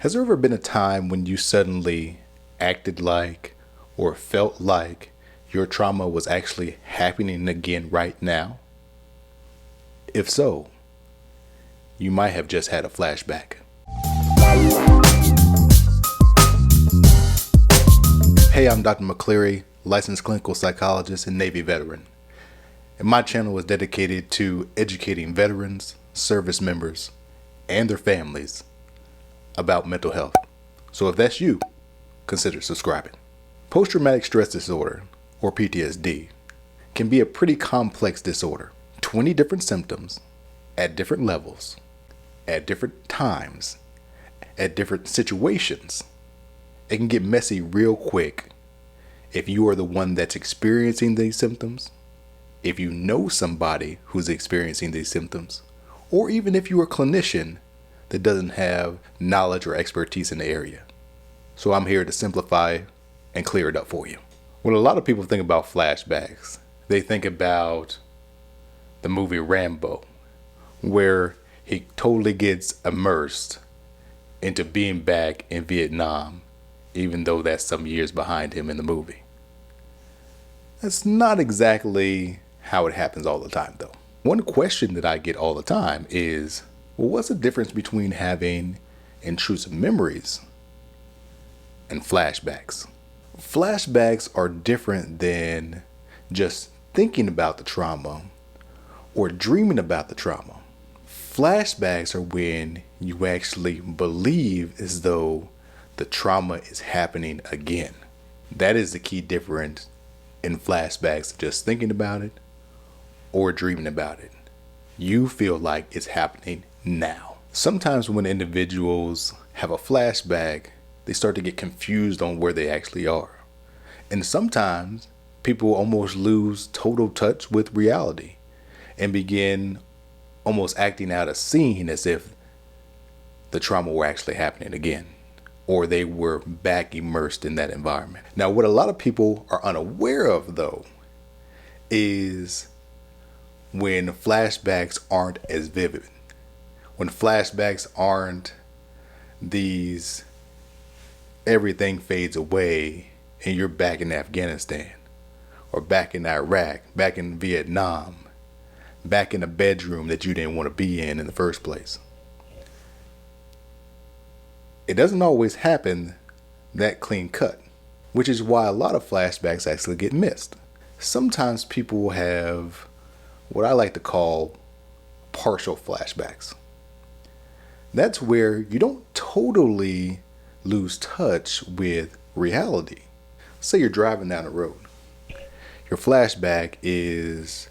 Has there ever been a time when you suddenly acted like or felt like your trauma was actually happening again right now? If so, you might have just had a flashback. Hey, I'm Dr. McCleary, licensed clinical psychologist and Navy veteran. And my channel is dedicated to educating veterans, service members, and their families about mental health. So if that's you, consider subscribing. Post-traumatic stress disorder, or PTSD, can be a pretty complex disorder. 20 different symptoms at different levels, at different times, at different situations. It can get messy real quick if you are the one that's experiencing these symptoms, if you know somebody who's experiencing these symptoms, or even if you're a clinician that doesn't have knowledge or expertise in the area. So I'm here to simplify and clear it up for you. When a lot of people think about flashbacks, they think about the movie Rambo, where he totally gets immersed into being back in Vietnam, even though that's some years behind him in the movie. That's not exactly how it happens all the time, though. One question that I get all the time is, well, what's the difference between having intrusive memories and flashbacks? Flashbacks are different than just thinking about the trauma or dreaming about the trauma. Flashbacks are when you actually believe as though the trauma is happening again. That is the key difference in flashbacks, just thinking about it or dreaming about it. You feel like it's happening now. Sometimes when individuals have a flashback, they start to get confused on where they actually are. And sometimes people almost lose total touch with reality and begin almost acting out a scene as if the trauma were actually happening again, or they were back immersed in that environment. Now, what a lot of people are unaware of, though, is when flashbacks aren't as vivid. When flashbacks aren't these everything fades away and you're back in Afghanistan or back in Iraq, back in Vietnam, back in a bedroom that you didn't want to be in the first place. It doesn't always happen that clean cut, which is why a lot of flashbacks actually get missed. Sometimes people will have what I like to call partial flashbacks. That's where you don't totally lose touch with reality. Say you're driving down the road. Your flashback is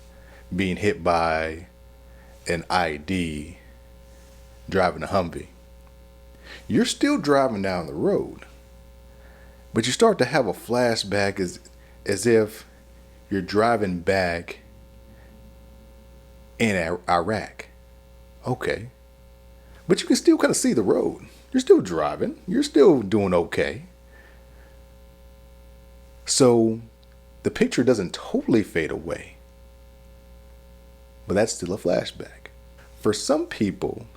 being hit by an ID driving a Humvee. You're still driving down the road, but you start to have a flashback as if you're driving back in Iraq. Okay. But you can still kind of see the road. You're still driving. You're still doing okay. So the picture doesn't totally fade away, but that's still a flashback. For some people,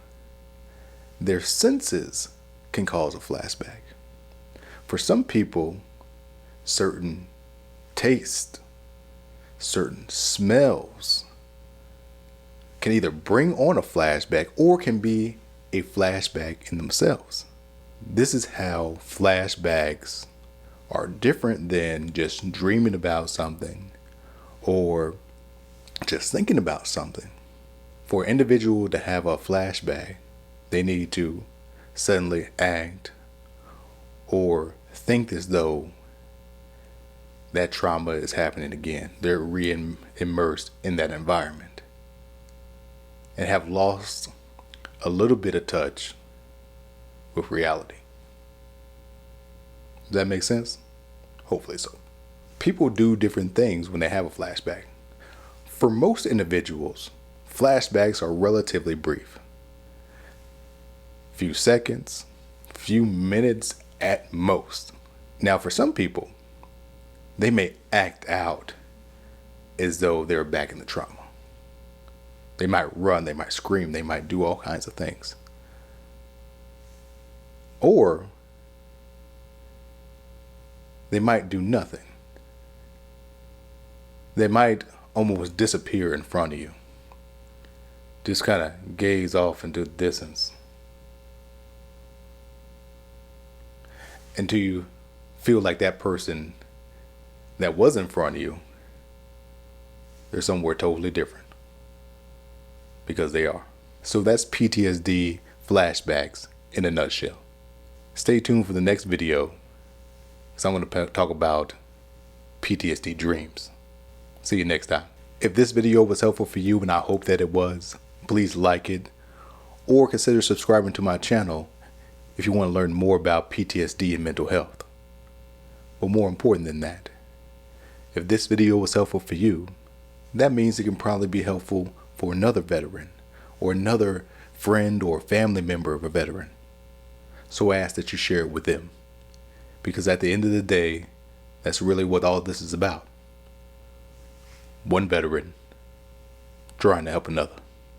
their senses can cause a flashback. For some people, certain tastes, certain smells can either bring on a flashback or can be a flashback in themselves. This is how flashbacks are different than just dreaming about something or just thinking about something. For an individual to have a flashback, they need to suddenly act or think as though that trauma is happening again. They're re-immersed in that environment and have lost a little bit of touch with reality. Does that make sense? Hopefully so. People do different things when they have a flashback. For most individuals, flashbacks are relatively brief. Few seconds, few minutes at most. Now, for some people, they may act out as though they're back in the trauma. They might run, they might scream, they might do all kinds of things. Or they might do nothing. They might almost disappear in front of you. Just kind of gaze off into the distance until you feel like that person that was in front of you, they're somewhere totally different. Because they are. So that's PTSD flashbacks in a nutshell. Stay tuned for the next video, because I'm going to talk about PTSD dreams. See you next time. If this video was helpful for you, and I hope that it was, please like it, or consider subscribing to my channel if you want to learn more about PTSD and mental health. But more important than that, if this video was helpful for you, that means it can probably be helpful for another veteran or another friend or family member of a veteran. So I ask that you share it with them, because at the end of the day, that's really what all this is about. One veteran trying to help another.